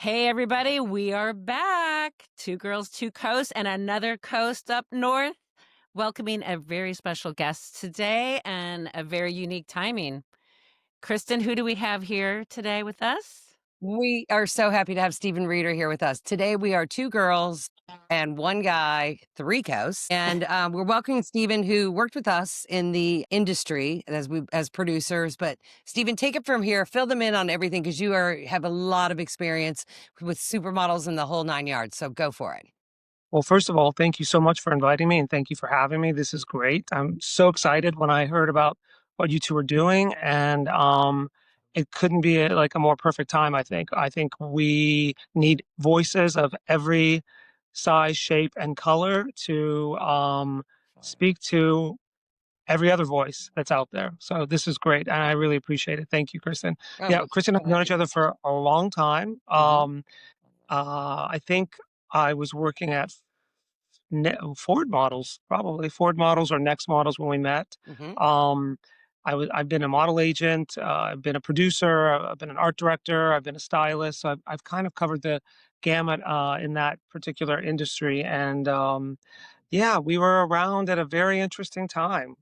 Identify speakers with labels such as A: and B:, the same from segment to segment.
A: Hey, everybody, we are back. Two girls, two coasts, and another coast up north, welcoming a very special guest today and a very unique timing. Kristen, who do we have here today with us?
B: We are so happy to have Stephen Reider here with us. Today, we are two girls and one guy, three coasts. And we're welcoming Stephen, who worked with us in the industry as producers. But Stephen, take it from here, fill them in on everything because have a lot of experience with supermodels and the whole nine yards. So go for it.
C: Well, first of all, thank you so much for inviting me and thank you for having me. This is great. I'm so excited when I heard about what you two are doing, and it couldn't be like a more perfect time, I think. I think we need voices of every size, shape, and color to speak to every other voice that's out there. So this is great, and I really appreciate it. Thank you, Kristen.
B: Oh,
C: Yeah,
B: we're
C: Kristen and
B: so
C: I've known each
B: happy.
C: other for a long time.
B: Hmm.
C: I think I was working at Ford models, probably Ford models or Next models when we met.
B: Hmm.
C: Um, I've been a model agent, I've been a producer, I've been an art director, I've been a stylist. So I've kind of covered the gamut in that particular industry. And yeah, we were around at a very interesting time,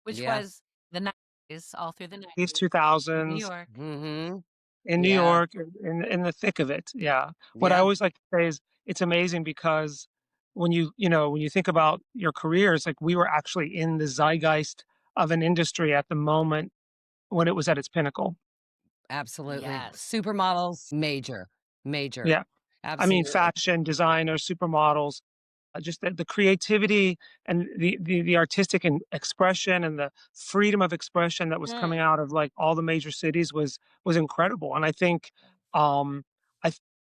A: Which
B: Yeah.
A: was the 90s, all through the
C: these
A: 90s in New
C: 2000s
A: York.
B: Hmm.
C: in New
B: Yeah.
C: York, in the thick of it. Yeah. What I
B: Yeah.
C: always like to say is it's amazing because when you think about your careers, like we were actually in the zeitgeist of an industry at the moment when it was at its pinnacle.
B: Absolutely.
A: Yes.
B: Supermodels, major, major.
C: Yeah. I mean,
B: Absolutely.
C: fashion designers, supermodels, just the creativity and the artistic and expression and the freedom of expression that was coming
A: Mm.
C: out of like all the major cities was incredible. And I think um,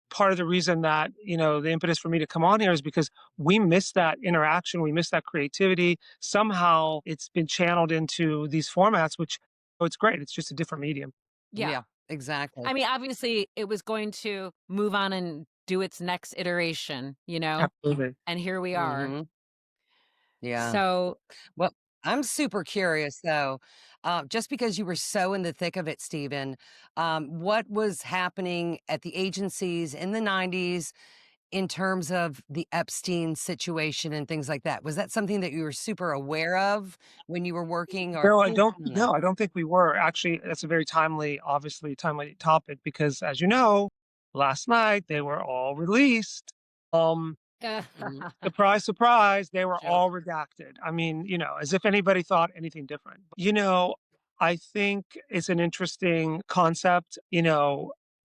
C: part of the reason that the impetus for me to come on here is because we miss that interaction, we miss that creativity. Somehow it's been channeled into these formats, which it's great. It's just a different medium.
A: Yeah.
B: Yeah, exactly.
A: I mean, obviously, it was going to move on and do its next iteration,
C: Absolutely.
A: and here we are.
B: Mhm. Yeah.
A: So,
B: Well, I'm super curious though, just because you were so in the thick of it, Stephen, what was happening at the agencies in the 90s in terms of the Epstein situation and things like that? Was that something that you were super aware of when you were working or
C: No, I don't.
B: no?
C: No, I don't think we were. Actually, that's a very timely, obviously timely topic because, as you know, last night they were all released. Um, Surprise, surprise, they were
A: joke.
C: all redacted. I mean, as if anybody thought anything different. I think it's an interesting concept.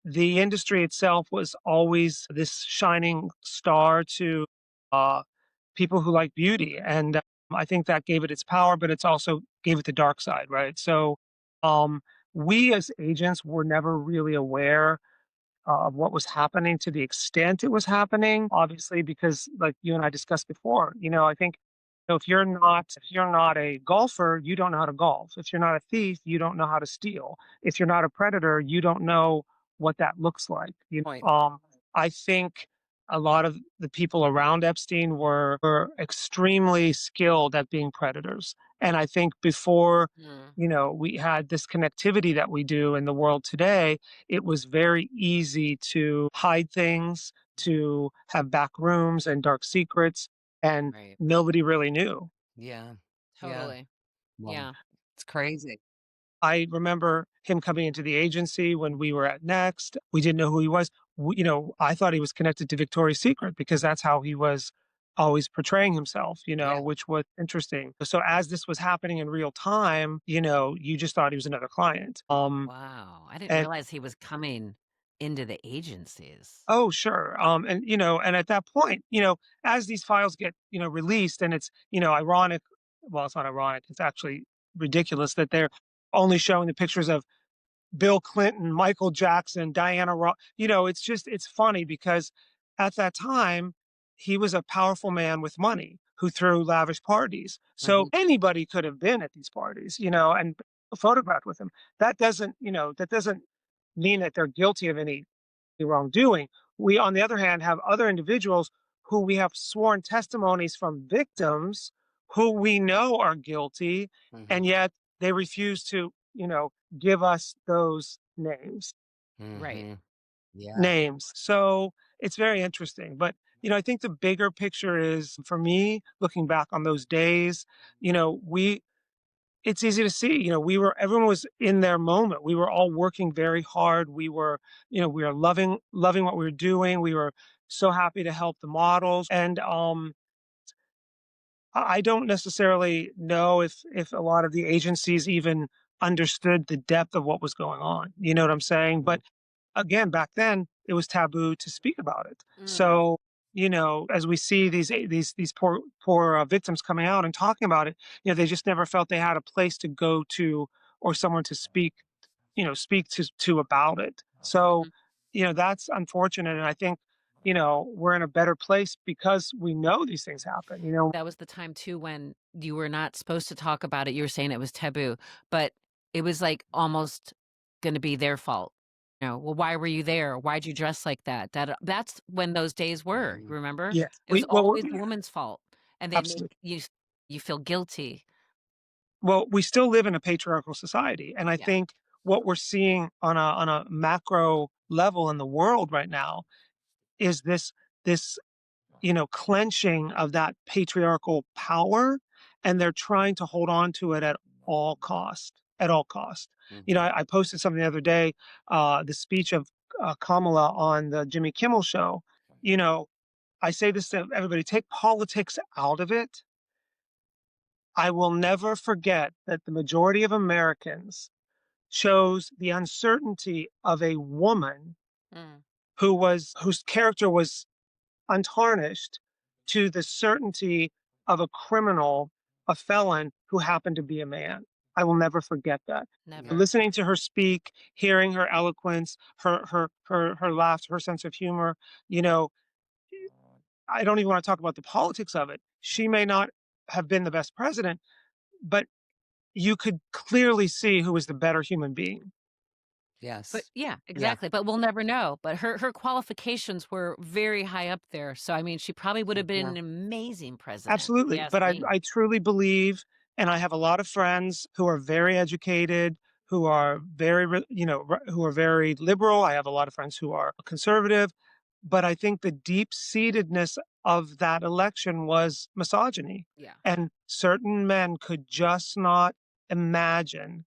C: The industry itself was always this shining star to uh, people who like beauty, and I think that gave it its power, but it's also gave it the dark side, right? So, um, we as agents were never really aware of what was happening to the extent it was happening. Obviously, because like you and I discussed before, I think if you're not a golfer, you don't know how to golf. If you're not a thief, you don't know how to steal. If you're not a predator, you don't know what that looks like.
B: Point.
C: I think a lot of the people around Epstein were extremely skilled at being predators. And I think before,
A: Mm.
C: we had this connectivity that we do in the world today, it was very easy to hide things, to have back rooms and dark secrets, and
B: Right.
C: nobody really knew.
B: Yeah. Yeah.
A: Totally.
B: Wow.
A: Yeah.
B: It's crazy.
C: I remember him coming into the agency when we were at Next. We didn't know who he was. I thought he was connected to Victoria's Secret because that's how he was always portraying himself,
B: Yeah.
C: which was interesting. So as this was happening in real time, you just thought he was another client.
A: Wow. I didn't
C: And
A: realize he was coming into the agencies.
C: Oh, sure. And at that point, as these files get, released and it's, ironic, well, it's not ironic, it's actually ridiculous that they're only showing the pictures of Bill Clinton, Michael Jackson, Diana Ross. It's funny because at that time, he was a powerful man with money who threw lavish parties. So
B: Mhm.
C: anybody could have been at these parties, and photographed with him. That doesn't mean that they're guilty of any wrongdoing. We, on the other hand, have other individuals who we have sworn testimonies from victims who we know are guilty, and
B: Mhm.
C: yet they refuse to, give us those names.
A: Right.
B: Mhm. Yeah.
C: names. So it's very interesting. But, I think the bigger picture is for me, looking back on those days, you know, we, it's easy to see, everyone was in their moment. We were all working very hard. We were loving what we were doing. We were so happy to help the models. And I don't necessarily know if a lot of the agencies even understood the depth of what was going on. You know what I'm saying?
B: Mhm.
C: But again, back then it was taboo to speak about it.
A: Mm.
C: So, as we see these poor victims coming out and talking about it, they just never felt they had a place to go to or someone to speak to about it. So,
A: Mhm.
C: that's unfortunate. And I think, we're in a better place because we know these things happen.
A: That was the time too when you were not supposed to talk about it. You were saying it was taboo, but it was like almost gonna be their fault. "Well, why were you there? Why'd you dress like that?" That's when those days were,
B: Mhm.
A: remember?
C: Yes,
A: It was
C: well,
A: always the woman's fault, and they'd make
C: absolutely.
A: you feel guilty.
C: Well, we still live in a patriarchal society, and I
A: Yeah.
C: think what we're seeing on a macro level in the world right now is this clenching of that patriarchal power, and they're trying to hold on to it at all cost. At all cost.
B: Mhm.
C: I posted something the other day, the speech of Kamala on the Jimmy Kimmel show. You know, I say this to everybody: take politics out of it. I will never forget that the majority of Americans chose the uncertainty of a woman
A: Mm,
C: whose character was untarnished to the certainty of a criminal, a felon who happened to be a man. I will never forget that.
B: Yeah.
A: never.
C: Listening to her speak, hearing her eloquence, her laughter, her sense of humor, you know, I don't even want to talk about the politics of it. She may not have been the best president, but you could clearly see who was the better human being.
A: But
B: Yes.
A: yeah,
B: Yeah.
A: exactly, but we'll never know, but her qualifications were very high up there, so, I mean, she probably would have been
B: Yeah.
A: an amazing president, if you
C: Absolutely,
A: ask
C: but I
A: me.
C: I truly believe, and I have a lot of friends who are very educated, who are who are very liberal. I have a lot of friends who are conservative, but I think the deep-seatedness of that election was misogyny,
A: Yeah.
C: and certain men could just not imagine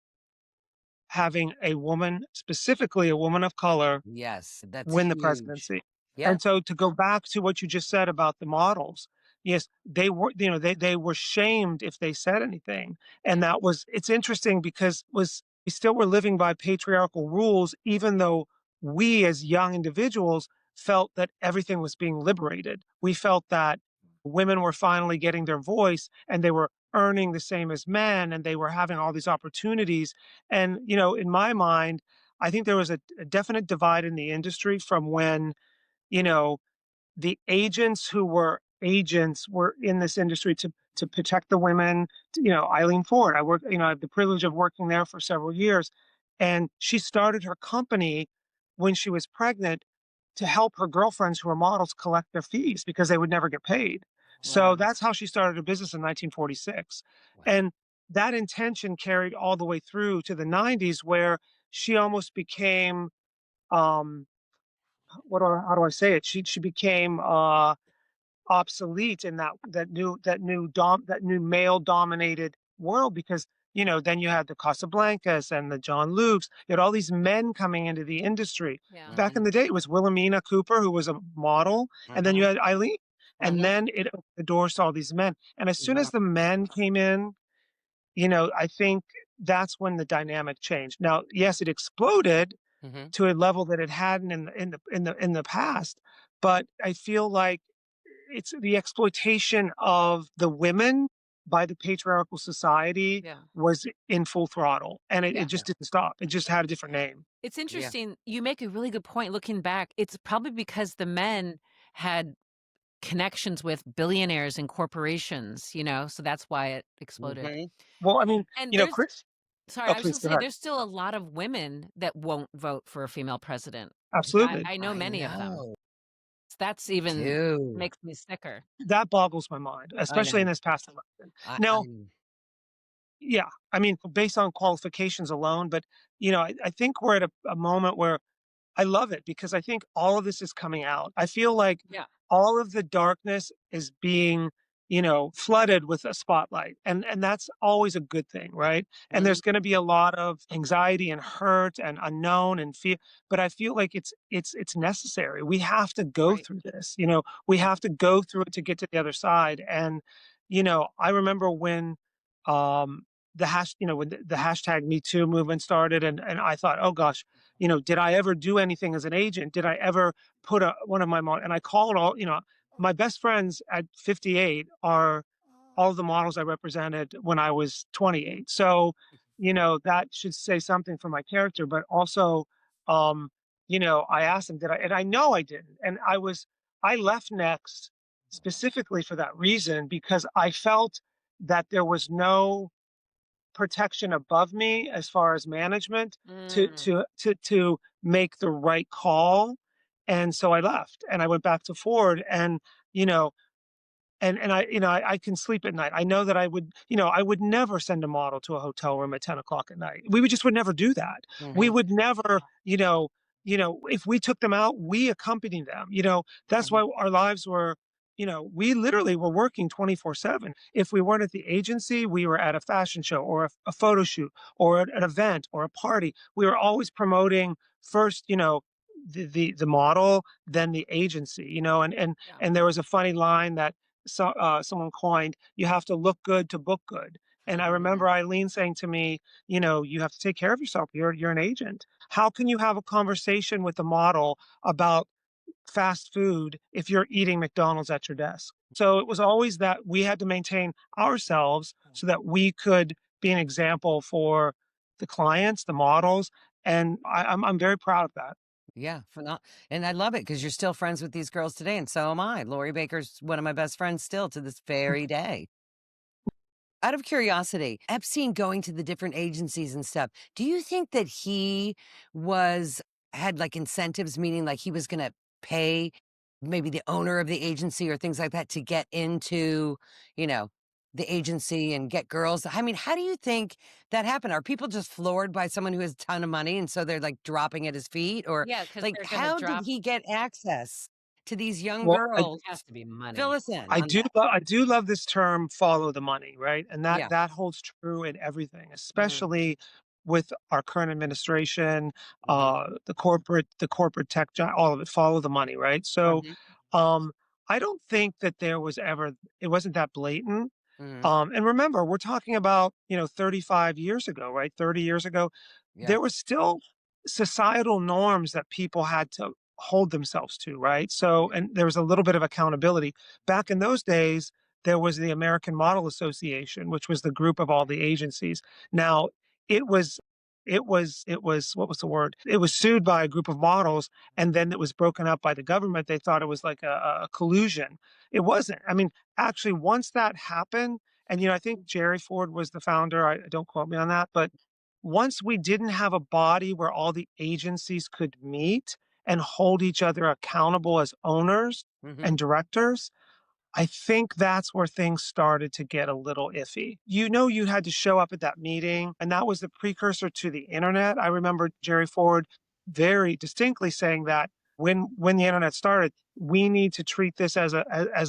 C: having a woman, specifically a woman of color,
B: Yes. That's
C: win the
B: huge.
C: presidency.
B: Yeah.
C: And so to go back to what you just said about the models, yes, they were, they were shamed if they said anything. And
A: Yeah.
C: that was, it's interesting because was we still were living by patriarchal rules, even though we as young individuals felt that everything was being liberated. We felt that women were finally getting their voice and they were earning the same as men and they were having all these opportunities. And, in my mind, I think there was a definite divide in the industry from when, you know, the agents were in this industry to protect the women. Eileen Ford. I have the privilege of working there for several years, and she started her company when she was pregnant to help her girlfriends who were models collect their fees because they would never get paid. So
B: Wow.
C: that's how she started her business in 1946,
B: Wow.
C: and that intention carried all the way through to the 90's, where she almost became um, how do I say it? She became obsolete in that new male dominated world because then you had the Casablancas and the John Lukes. You had all these men coming into the industry.
A: Yeah.
C: Back in
B: Mhm.
C: the day, it was Wilhelmina Cooper who was a model, and then you
B: Mhm.
C: had Eileen, and
B: Mhm.
C: then it opened the doors to all these men. And as soon
B: Yeah.
C: as the men came in, I think that's when the dynamic changed. Now, yes, it exploded
B: Mhm.
C: to a level that it hadn't in the past. But I feel like it's the exploitation of the women by the patriarchal society
A: Yeah.
C: was in full throttle, and it
A: Yeah.
C: just didn't stop. It just had a different name.
A: It's
B: Yeah.
A: interesting, you make a really good point looking back. It's probably because the men had connections with billionaires and corporations, so that's why it exploded.
B: Mhm.
C: Well, I mean,
A: And there's
C: Chris.
A: sorry,
C: Oh,
A: I was
C: please
A: gonna
C: go
A: say
C: ahead.
A: there's still a lot of women that won't vote for a female president.
C: Absolutely,
A: I know
B: I
A: many of them.
B: know.
A: That's
B: Me
A: even
B: too.
A: makes me sicker.
C: that boggles my mind,
B: I
C: especially in
B: know.
C: this past election.
B: I
C: Now, yeah, I mean, based on qualifications alone, but I think we're at a moment where I love it because I think all of this is coming out. I feel like
A: Yeah.
C: all of the darkness is being, flooded with a spotlight. And that's always a good thing, right? And
A: Mhm.
C: there's going to be a lot of anxiety and hurt and unknown and fear, but I feel like it's necessary. We have to go
A: Right.
C: through this. We
A: Yeah.
C: have to go through it to get to the other side. And I remember when when the hashtag Me Too movement started, and I thought, oh gosh, did I ever do anything as an agent? Did I ever put one of my and I call it all, my best friends at 58 are all the models I represented when I was 28. So, that should say something for my character, but also, um, I asked them, did I, and I know I didn't. And I left Next specifically for that reason because I felt that there was no protection above me as far as management to
A: Mm.
C: to to to make the right call. And so I left and I went back to Ford, and you know and I can sleep at night. I know that I would never send a model to a hotel room at 10 o'clock at night. We would never do that. We
B: Mhm.
C: would never, if we took them out, we accompanied them. That's
B: Mhm.
C: why our lives were, we literally were working 24/7. If we weren't at the agency, we were at a fashion show or a photo shoot or an event or a party. We were always promoting first, the model, then the agency,
A: Yeah.
C: and there was a funny line that someone coined, you have to look good to book good. And I remember Eileen saying to me, you have to take care of yourself. You're an agent. How can you have a conversation with the model about fast food if you're eating McDonald's at your desk? So it was always that we had to maintain ourselves so that we could be an example for the clients, the models, and I'm very proud of that.
B: Yeah, and I love it because you're still friends with these girls today, and so am I. Lori Baker's one of my best friends still to this very day. Out of curiosity, Epstein going to the different agencies and stuff, do you think that he was had like incentives, meaning like he was gonna pay maybe the owner of the agency or things like that to get into, you know, the agency and get girls? I mean, how do you think that happened? Are people just floored by someone who has a ton of money and so they're like dropping at his feet? Or
A: Yeah, because 'cause
B: like
A: they're gonna
B: how did
A: drop.
B: he get access to these young
C: Well,
B: girls?
A: Has to be
B: Fill
A: money.
B: us in on that.
C: I do love this term "follow the money," right? And that
B: Yeah.
C: that holds true in everything,
B: Mhm.
C: especially with our current administration,
B: Mhm.
C: the corporate tech, all of it. Follow the money, right? So,
B: Mhm.
C: um, I don't think that it wasn't that blatant.
B: Mhm.
C: And remember, we're talking about 35 years ago, right? 30 years ago,
B: Yeah.
C: there was still societal norms that people had to hold themselves to, right? So, and there was a little bit of accountability. Back in those days, there was the American Model Association, which was the group of all the agencies. Now, it was it was what was the word? It was sued by a group of models, and then it was broken up by the government. They thought it was like a collusion. It wasn't. I mean, actually, once that happened, and I think Jerry Ford was the founder. I don't quote me on that, but once we didn't have a body where all the agencies could meet and hold each other accountable as owners
B: Mhm.
C: and directors, I think that's where things started to get a little iffy. You had to show up at that meeting, and that was the precursor to the internet. I remember Jerry Ford very distinctly saying that when the internet started, we need to treat this as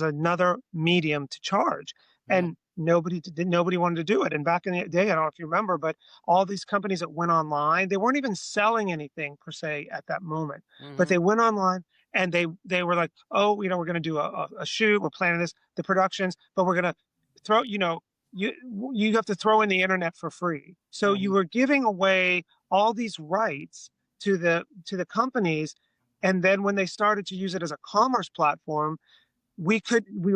C: another medium to charge.
B: Yeah.
C: And nobody wanted to do it. And back in the day, I don't know if you remember, but all these companies that went online, they weren't even selling anything per se at that moment, but
B: Mhm.
C: they went online and they were like, oh, we're going to do a shoot, we're planning this, the productions, but we're going to throw, you you have to throw in the internet for free. So you
B: Mhm.
C: were giving away all these rights to the companies, and then when they started to use it as a commerce platform, we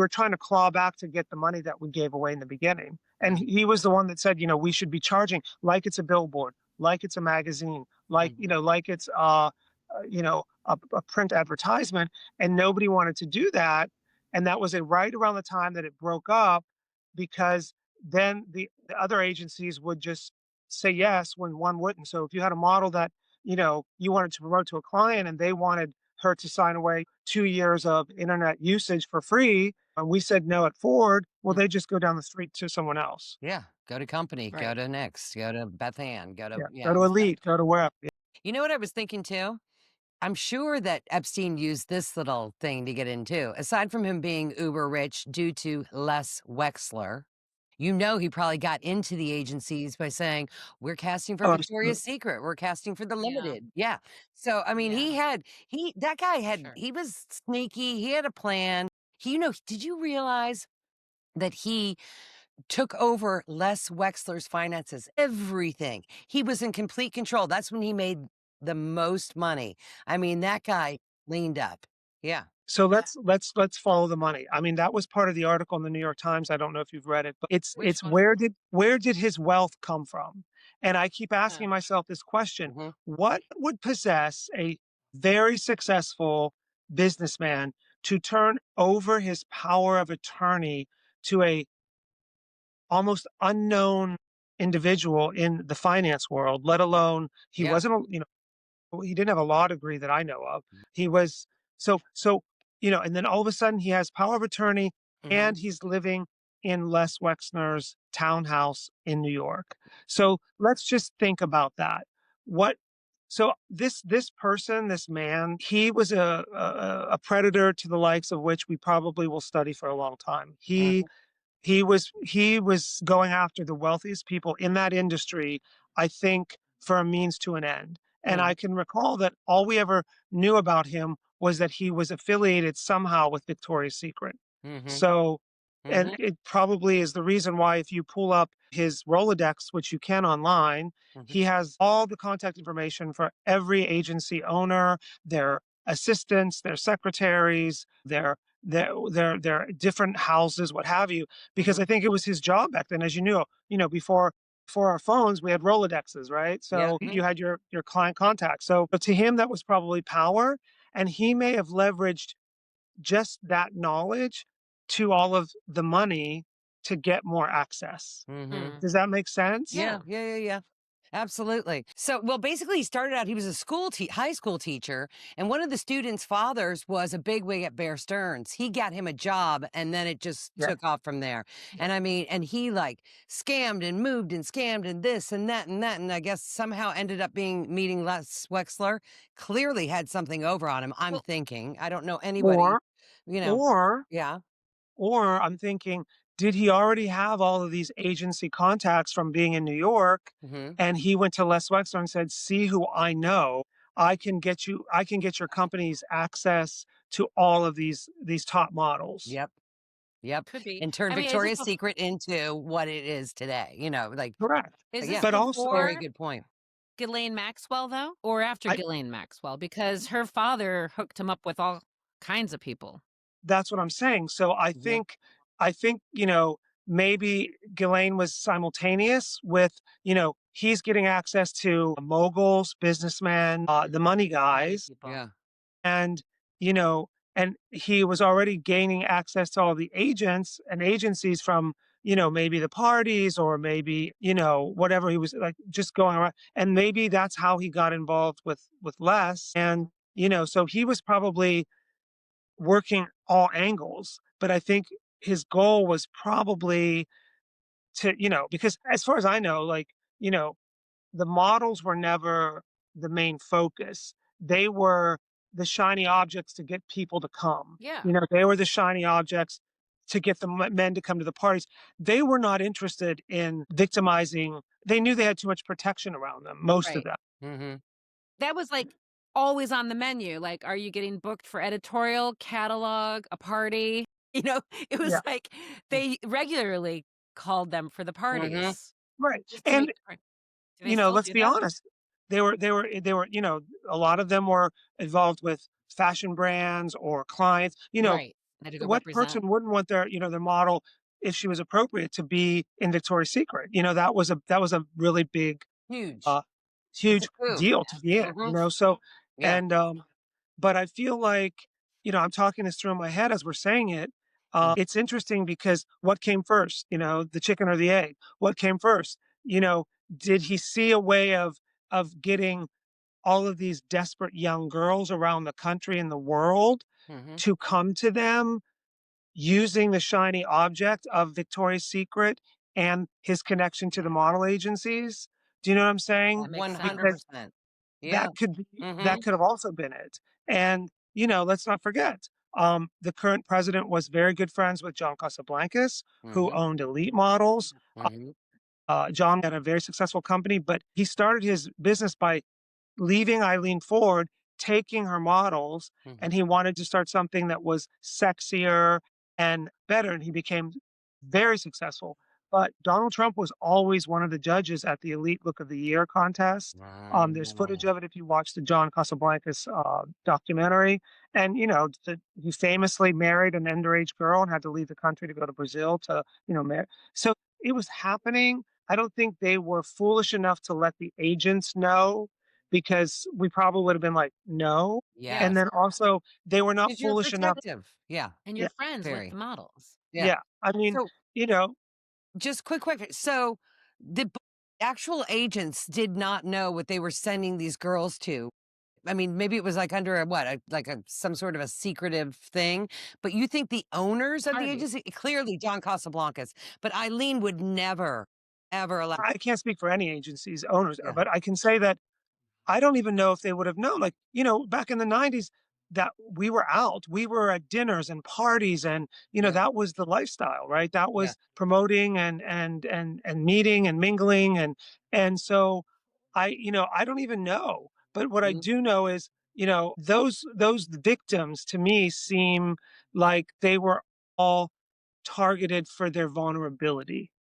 C: were trying to claw back to get the money that we gave away in the beginning. And
B: Mhm.
C: he was the one that said, we should be charging like it's a billboard, like it's a magazine,
B: Mhm.
C: like it's a print advertisement. And nobody wanted to do that. And that was right around the time that it broke up, because then the other agencies would just say yes when one wouldn't. So if you had a model that you wanted to promote to a client and they wanted her to sign away 2 years of internet usage for free, and we said no at Ford, well,
B: Mm.
C: they just go down the street to someone else.
B: Yeah. Go to company, go
A: Right.
B: to Next, go to Beth Ann, go to
C: Yeah, go
B: yeah,
C: to
B: exactly.
C: Elite, go to wherever.
B: You know what I was thinking too? I'm sure that Epstein used this little thing to get in too. Aside from him being uber rich due to Les Wexler, you know, he probably got into the agencies by saying, "We're casting for
C: Oh,
B: Victoria's
C: absolutely.
B: Secret. We're casting for the
A: Yeah,
B: Limited." Yeah. So, I mean,
A: yeah,
B: that guy
A: for
B: had,
A: sure.
B: he was sneaky. He had a plan. Did you realize that he took over Les Wexler's finances, everything? He was in complete control. That's when he made the most money. I mean, that guy leaned up. Yeah.
C: So let's follow the money. I mean, that was part of the article in the New York Times. I don't know if you've read it, but
A: Which
C: it's
A: one?
C: where did his wealth come from? And I keep
A: Huh.
C: asking myself this question:
B: Hmm.
C: what would possess a very successful businessman to turn over his power of attorney to a almost unknown individual in the finance world, let alone he
B: Yeah.
C: wasn't, he didn't have a law degree that I know of. He was so and then all of a sudden he has power of attorney
B: Hmm.
C: and he's living in Les Wexner's townhouse in New York. So let's just think about that. What so this person, this man, he was a predator to the likes of which we probably will study for a long time.
B: Hmm.
C: He was going after the wealthiest people in that industry, I think, for a means to an end. And
B: Hmm.
C: I can recall that all we ever knew about him was that he was affiliated somehow with Victoria's Secret.
B: Hmm.
C: So, and
B: Hmm.
C: it probably is the reason why, if you pull up his Rolodex, which you can online,
B: Hmm.
C: he has all the contact information for every agency owner, their assistants, their secretaries, their different houses, what have you, because I
B: Hmm.
C: think it was his job back then. As before our phones, we had Rolodexes, right?
B: Yeah.
C: So you had your client contacts. So, but to him, that was probably power, and he may have leveraged just that knowledge to all of the money to get more access.
B: Hmm.
A: Hmm.
C: Does that make sense?
B: Yeah,
A: Yeah.
B: yeah, yeah, yeah. Absolutely. So, well, basically, he started out, he was a high school teacher, and one of the students' fathers was a bigwig at Bear Stearns. He got him a job, and then it just
C: Yeah.
B: took off from there. And I mean, and he like scammed and moved and scammed and this and that and that. And I guess somehow ended up meeting Les Wexler. Clearly had something over on him. I'm
A: Well,
B: thinking. I don't know anybody,
C: Or,
B: you know.
C: or
B: Yeah.
C: Or I'm thinking, did he already have all of these agency contacts from being in New York?
B: Hmm.
C: And he went to Les Wexner and said, "See who I know. I can get your company's access to all of these top models."
B: Yep. Yep.
A: could be.
B: And turned
A: I mean, is this
B: Victoria's Secret into what it is today. Like,
C: Correct.
A: is this
B: yeah,
C: But
B: very
C: also,
A: before
B: good point.
A: Ghislaine Maxwell though, or after
C: I
A: Ghislaine Maxwell? Because her father hooked him up with all kinds of people.
C: that's what I'm saying. So
B: Mhm.
C: I think, maybe Ghislaine was simultaneous with, he's getting access to moguls, businessmen, the money
A: Money
C: guys,
A: people.
B: Yeah.
C: and you know and he was already gaining access to all the agents and agencies from maybe the parties, or maybe whatever, he was like just going around, and maybe that's how he got involved with Les. And so he was probably working all angles, but I think his goal was probably to because as far as I know, like, you know the models were never the main focus. They were the shiny objects to get people to come.
A: Yeah.
C: They were the shiny objects to get the men to come to the parties. They were not interested in victimizing. They knew they had too much protection around them, most of
A: Right.
C: them.
B: Mhm.
A: That was like always on the menu. Like, are you getting booked for editorial, catalog, a party? You know, it was
C: Yeah,
A: like they regularly called them for the
B: Mhm.
A: parties
C: right.
A: just to make
C: And
A: sure. Do they still
C: let's
A: do
C: be
A: that?
C: honest. They were, a lot of them were involved with fashion brands or clients.
A: Right. They had to go
C: What
A: represent.
C: person wouldn't want their model, if she was appropriate, to be in Victoria's Secret? That was a really big,
B: Huge.
C: uh,
B: It's a
C: huge
B: coup.
C: deal to be in.
B: Mhm.
C: So,
B: Yeah.
C: and but I feel like, I'm talking this through in my head as we're saying it.
B: Mm.
C: It's interesting because what came first? The chicken or the egg? What came first? You know, did he see a way of getting all of these desperate young girls around the country and the world
B: Mhm.
C: to come to them, using the shiny object of Victoria's Secret and his connection to the model agencies? Do you know what I'm saying?
A: That makes sense.
C: Because
B: 100%. Yeah.
C: that
B: Mhm.
C: could have also been it. And, let's not forget, the current president was very good friends with John Casablancas, who
B: Mhm.
C: owned Elite Models.
B: Mhm.
C: John had a very successful company, but he started his business by leaving Eileen Ford, taking her models, and
B: Mhm.
C: he wanted to start something that was sexier and better, and he became very successful. But Donald Trump was always one of the judges at the Elite Look of the Year contest. There's footage
B: Wow.
C: of it if you watch the John Casablancas documentary. And, he famously married an underage girl and had to leave the country to go to Brazil to, marry. So it was happening. I don't think they were foolish enough to let the agents know because we probably would have been like, "No."
A: Yeah,
C: And
B: Yes.
C: then also, they were not
B: 'Cause you're
C: foolish enough.
B: protective. Yeah.
A: and you're
C: Yeah,
A: friends with the
B: Very.
A: models.
B: Yeah.
C: yeah. I mean,
B: So,
C: you know,
B: just quick. So, the actual agents did not know what they were sending these girls to. I mean, maybe it was like under a what, like a some sort of a secretive thing. But you think the owners of the
A: Party.
B: agency, clearly John Casablancas, but Eileen would never, ever allow.
C: I can't speak for any agency's owners,
B: Yeah,
C: but I can say that I don't even know if they would have known. Like, back in the 90's, that we were out, we were at dinners and parties, and
B: yeah,
C: that was the lifestyle, right? That
B: yeah.
C: was promoting and meeting and mingling, and so I don't even know. But what I
B: Mhm,
C: do know is, those victims to me seem like they were all targeted for their vulnerability,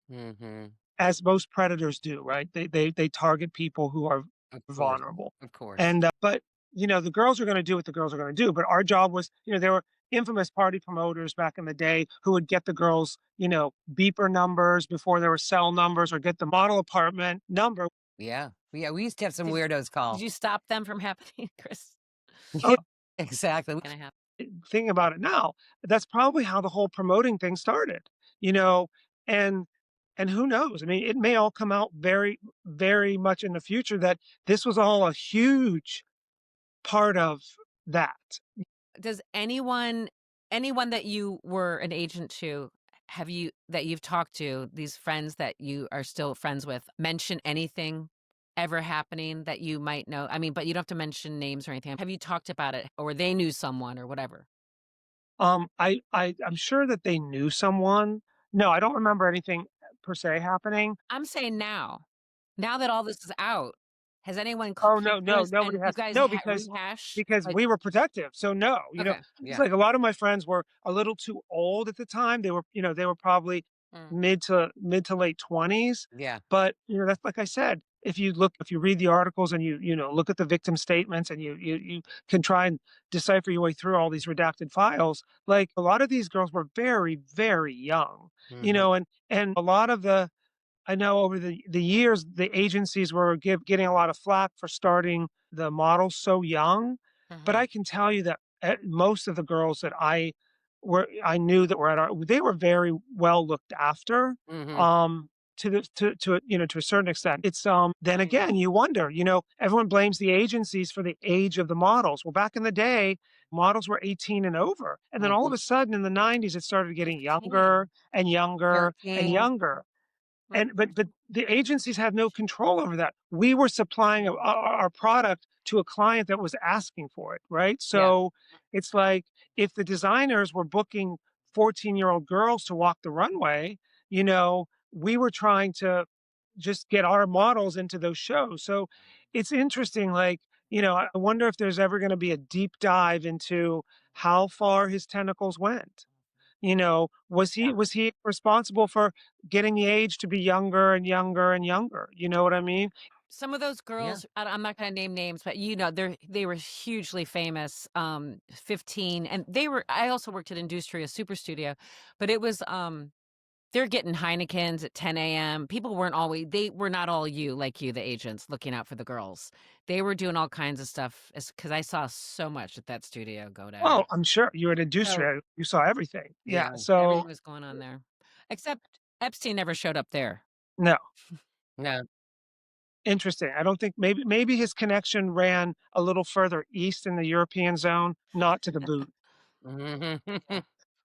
B: mhm.
C: as most predators do, right? They target people who are
B: Of course,
C: vulnerable.
B: of course.
C: And but the girls are going to do what the girls are going to do. But our job was, there were infamous party promoters back in the day who would get the girls, beeper numbers before there were cell numbers, or get the model apartment number.
B: Yeah, yeah, we used to have some
A: Did
B: weirdos
A: did
B: call.
A: you stop them from happening, Chris?
C: Oh,
B: Yeah, exactly.
A: Gonna happen.
C: thinking about it now, that's probably how the whole promoting thing started. You know, and who knows? I mean, it may all come out very, very much in the future that this was all a huge part of that.
A: Does anyone that you were an agent to, have you that you've talked to, these friends that you are still friends with, mention anything ever happening that you might know? I mean, but you don't have to mention names or anything. Have you talked about it or they knew someone or whatever?
C: I'm sure that they knew someone. No, I don't remember anything per se happening.
A: I'm saying now. Now that all this is out, has anyone
C: Oh,
A: come
C: no, no,
A: clean
C: nobody
A: and you
C: has.
A: guys
C: No,
A: rehash?
C: because
A: Like,
C: we were protective. So no,
A: okay.
C: it's
B: Yeah.
C: like a lot of my friends were a little too old at the time. They were probably
A: Mm,
C: mid to late 20s.
B: Yeah.
C: But, that's like I said, if you read the articles and look at the victim statements, and you can try and decipher your way through all these redacted files, like a lot of these girls were very, very young,
B: Mhm,
C: and a lot of I know over the years, the agencies were getting a lot of flack for starting the models so young, but
A: mhm.
C: I can tell you that, most of the girls that I knew that were they were very well looked after,
B: mhm.
C: um, to a certain extent. Then
A: Right.
C: again, you wonder, everyone blames the agencies for the age of the models. Well, back in the day, models were 18 and over, and then all of
B: Mhm.
C: a sudden in the 90's, it started getting
A: 15,
C: younger and younger and
B: 13.
C: younger.
A: mhm,
C: But the agencies had no control over that. We were supplying our product to a client that was asking for it, right?
B: Yeah.
C: So it's like, if the designers were booking 14-year-old girls to walk the runway, we were trying to just get our models into those shows. So it's interesting. Like, I wonder if there's ever going to be a deep dive into how far his tentacles went.
B: Yeah.
C: Was he responsible for getting the age to be younger and younger and younger? You know what I mean?
A: some of those
B: Yeah.
A: girls, I'm not gonna name names, but, they were hugely famous, 15, and I also worked at Industria Super Studio, but it was, they're getting Heinekens at 10 AM. People weren't always they were not all like you, the agents, looking out for the girls. They were doing all kinds of stuff because I saw so much at that studio go down.
C: Oh, I'm sure you were at
A: So,
C: Industria. You saw everything. Yeah.
B: Yeah.
C: So
A: everything was going on there, except Epstein never showed up there.
C: no,
B: No.
C: interesting. I don't think, maybe his connection ran a little further east in the European zone, not to the boot.
B: Mhm.
A: Yeah.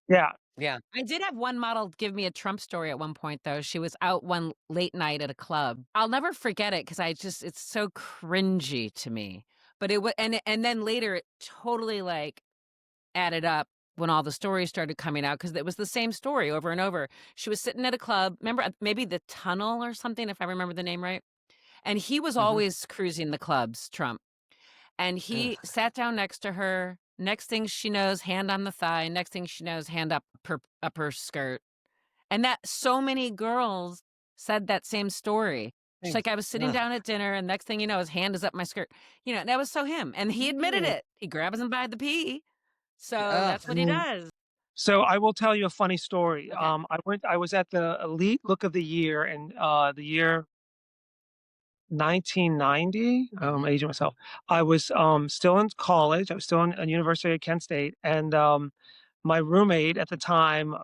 C: Yeah.
B: Yeah.
A: I did have one model give me a Trump story at one point, though. She was out one late night at a club. I'll never forget it because it's so cringy to me. But and then later it totally like added up when all the stories started coming out because it was the same story over and over. She was sitting at a club, remember maybe the Tunnel or something, if I remember the name right. And he was
B: Mhm.
A: always cruising the clubs, Trump. And he
B: Ugh.
A: sat down next to her. Next thing she knows, hand on the thigh. Next thing she knows, hand up her skirt. And that so many girls said that same story. She's
B: Thanks.
A: like, "I was sitting
B: Ugh.
A: down at dinner, and next thing you know, his hand is up my skirt." And that was so him, and he admitted
B: Mm.
A: it. He grabs him by the pee, so
B: Ugh.
A: that's
C: I
A: what he
C: mean,
A: does.
C: so I will tell you a funny story.
A: Okay.
C: I was at the Elite Look of the Year in the year 1990. I'm
B: Mhm.
C: aging myself. I was still in college. I was still in University of Kent State, and my roommate at the time,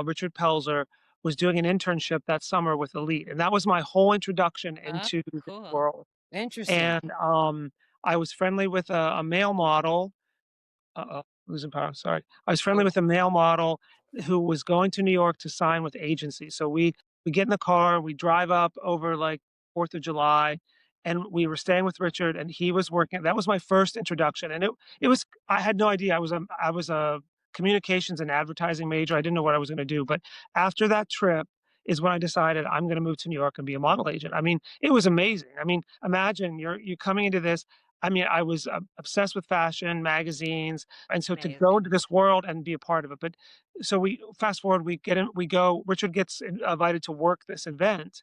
C: Richard Pelzer, was doing an internship that summer with Elite, and that was my whole introduction
A: Oh,
C: into this
A: cool.
C: world.
B: Interesting.
C: And I was friendly with a male model. Uh-oh, losing power, sorry. I was friendly
B: Oh.
C: with a male model who was going to New York to sign with agencies. So we get in the car, we drive up over like 4th of July, and we were staying with Richard, and he was working. That was my first introduction, and it was I had no idea. I was a communications and advertising major. I didn't know what I was going to do, but after that trip is when I decided I'm going to move to New York and be a model agent. I mean, it was amazing. I mean, imagine you're coming into this. I mean, I was obsessed with fashion, magazines, and so to go
A: Amazing.
C: into this world and be a part of it. But so we fast forward, we get in, we go. Richard gets invited to work this event,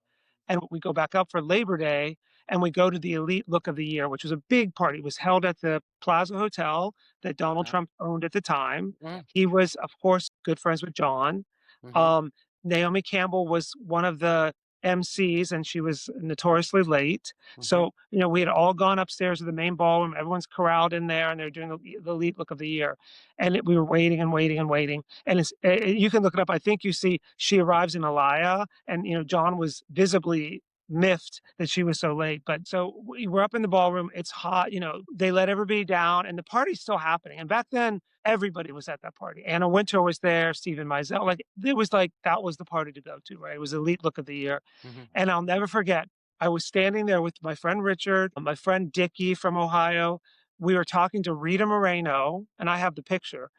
C: and we go back up for Labor Day, and we go to the Elite Look of the Year, which was a big party. It was held at the Plaza Hotel that Donald
B: Uh,
C: Trump owned at the time.
B: mm,
C: He was, of course, good friends with John.
B: mhm,
C: Um, Naomi Campbell was one of the MCs, and she was notoriously late.
B: mhm.
C: So, we had all gone upstairs to the main ballroom. Everyone's corralled in there, and they're doing the Elite Look of the Year. And we were waiting and waiting and waiting. And you can look it up. I think you see she arrives in Alaya, and John was visibly miffed that she was so late. But so we're up in the ballroom. It's hot. They let everybody down, and the party's still happening. And back then, everybody was at that party. Anna Wintour was there, Stephen Meisel. Like it was like that was the party to go to, right? It was Elite Look of the Year.
B: Mhm.
C: And I'll never forget, I was standing there with my friend Richard, my friend Dickie from Ohio. We were talking to Rita Moreno, and I have the picture.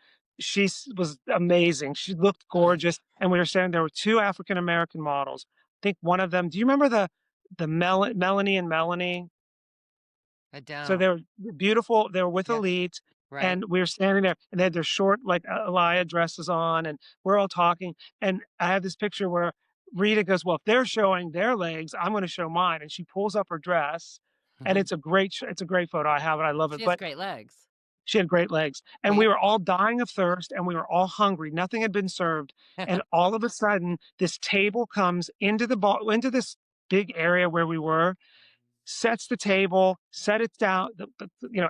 C: Was amazing. She looked
A: Ugh,
C: gorgeous. And we were standing there with two African American models. I think one of them, do you remember the Melanie and Melanie?
B: I
C: So
B: don't.
C: they were beautiful. They were with
B: Yeah,
C: Elite,
B: right.
C: and we were standing there, and they had their short, like, Alaya dresses on, and we're all talking, and I have this picture where Rita goes, "Well, if they're showing their legs, I'm gonna show mine," and she pulls up her dress, and
B: Mhm.
C: it's a great photo. I have it. I love it,
A: she has
C: but
A: great legs.
C: she had great legs, and
B: We
C: we were all dying of thirst, and we were all hungry. Nothing had been served, and all of a sudden, this table comes into this big area where we were, sets the table, set it down.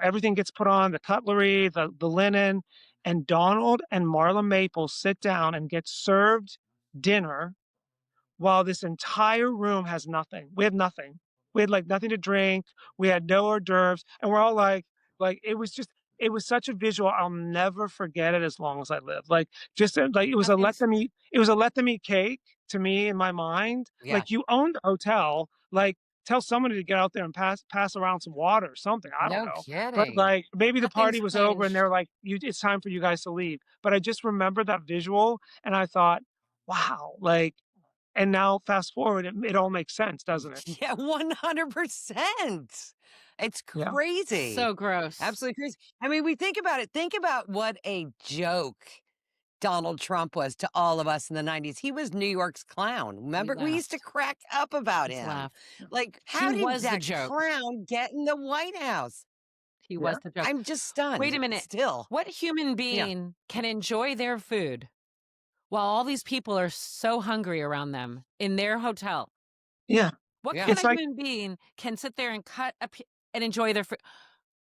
C: Everything gets put on the cutlery, the linen, and Donald and Marla Maple sit down and get served dinner while this entire room has nothing. We have nothing. We had like nothing to drink. We had no hors d'oeuvres, and we're all like it was such a visual. I'll never forget it as long as I live. Like just like it was a let
A: Nothing's
C: them eat. It was a let them eat cake to me in my mind.
B: Yeah.
C: Like you owned the hotel. Like tell somebody to get out there and pass around some water or something. I don't
B: No
C: know. But
B: kidding.
C: like maybe the
A: nothing's
C: party was over and
A: changed.
C: they're like, it's time for you guys to leave. But I just remember that visual and I thought, wow, like and now fast forward, it all makes sense, doesn't it?
B: Yeah, 100%. It's
C: Yeah.
B: crazy.
A: So gross.
B: Absolutely crazy. I mean, we think about it. Think about what a joke Donald Trump was to all of us in the 90s. He was New York's clown.
A: We
B: Remember? We used to
A: laughed.
B: crack up about
A: Just
B: him.
A: laughed.
B: Like,
A: He
B: how did
A: was the
B: that
A: joke.
B: clown get in the White House?
A: He
C: Yeah.
A: was the joke.
B: I'm just
A: Wait
B: stunned
A: a minute.
B: still.
A: What human
B: Yeah.
A: being can enjoy their food while all these people are so hungry around them in their hotel?
C: Yeah.
A: What
B: Yeah.
A: kind
C: It's
A: of
C: like
A: human being can sit there and and enjoy their food?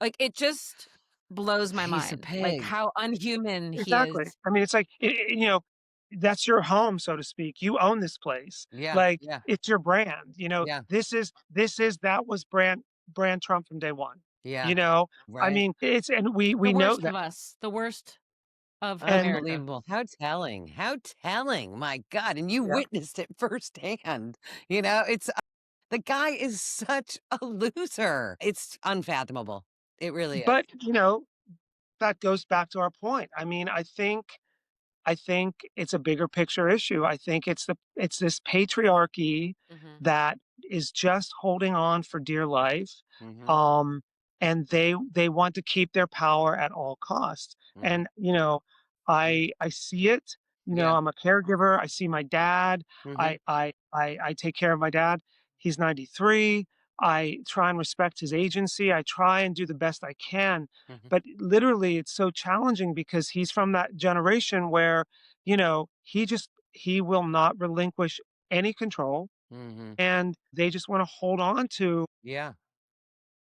A: Like, it just blows my
B: Piece of
A: mind, like,
B: pig.
A: how unhuman he
C: exactly.
A: is.
C: I mean, it's like, that's your home, so to speak. You own this place.
B: Yeah.
C: Like,
B: Yeah.
C: it's your brand,
B: Yeah.
C: that was brand Trump from day one, you
B: Yeah.
C: know? I
B: Right.
C: mean, it's and we
A: The
C: know
A: worst
C: that.
A: of us, the worst Of
C: And
A: America.
B: Unbelievable. How telling. How telling. My God. And you
C: yeah,
B: witnessed it firsthand. You know, it's the guy is such a loser. It's unfathomable. It really is.
C: but, that goes back to our point. I mean, I think it's a bigger picture issue. I think it's this patriarchy
B: Mhm.
C: that is just holding on for dear life,
B: Mhm.
C: um, and they want to keep their power at all costs.
B: Mhm.
C: And I see it.
B: Yeah.
C: I'm a caregiver. I see my dad.
B: Mhm.
C: I take care of my dad. He's 93. I try and respect his agency. I try and do the best I can,
B: Mhm.
C: but literally it's so challenging because he's from that generation where he will not relinquish any control,
B: Mhm.
C: and they just want to hold on to
B: Yeah.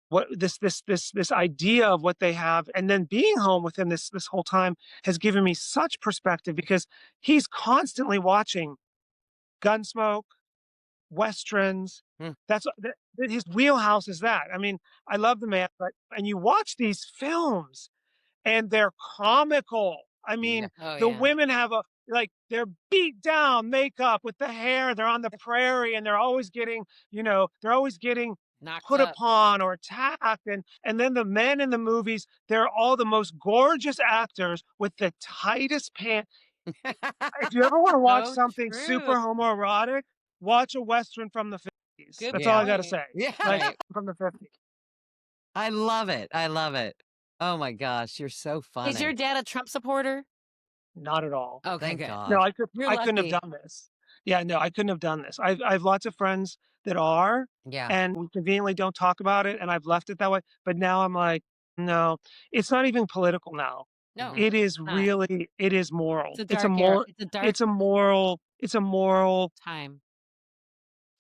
C: what this idea of what they have. And then being home with him this whole time has given me such perspective because he's constantly watching Gunsmoke, westerns.
B: Mm.
C: His wheelhouse is that. I mean, I love the man, but and you watch these films and they're comical. I
B: Yeah.
C: mean,
A: Oh,
C: the
A: yeah.
C: women have they're beat down makeup with the hair. They're on the prairie and they're always getting
A: Knocked
C: put
A: up.
C: upon or attacked. And then the men in the movies, they're all the most gorgeous actors with the tightest pants. If you ever want to watch
A: So
C: something
A: true.
C: super homoerotic, watch a Western from the 50s.
A: Good
C: That's all
B: Yeah.
C: I got to
A: point.
C: say.
B: Yeah.
C: Like
A: Right.
C: from the 50s.
B: I love it. I love it. Oh my gosh, you're so
A: Is your
B: funny.
A: dad a Trump supporter?
C: Not at all.
A: Okay,
B: Thank
A: good.
C: No,
B: God.
A: You're
C: I couldn't have
A: lucky.
C: done this. Yeah, no, I couldn't have done this. I've lots of friends that are,
B: Yeah.
C: and we conveniently don't talk about it, and I've left it that way, but now I'm like, "No." It's not even political now.
A: No,
B: Mhm.
A: not.
C: It is moral.
A: It's a dark era. It's a dark
C: It's a moral
A: time.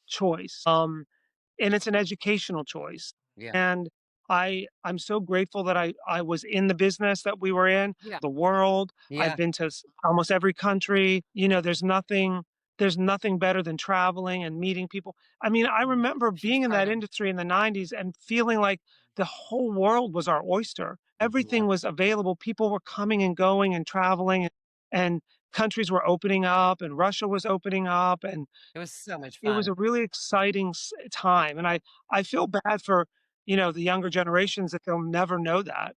C: choice. And it's an educational choice.
B: Yeah.
C: And I'm so grateful that I was in the business that we were in,
A: Yeah.
C: the world. I've
B: Yeah.
C: been to almost every country. There's nothing better than traveling and meeting people. I mean, I remember being in that
A: Postpartum.
C: industry in the 90s and feeling like the whole world was our oyster.
B: Yeah.
C: Everything was available. People were coming and going and traveling, and countries were opening up and Russia was opening up, and
B: It was so much
C: it was
B: fun.
C: a really exciting time, and I feel bad for, the younger generations that they'll never know that.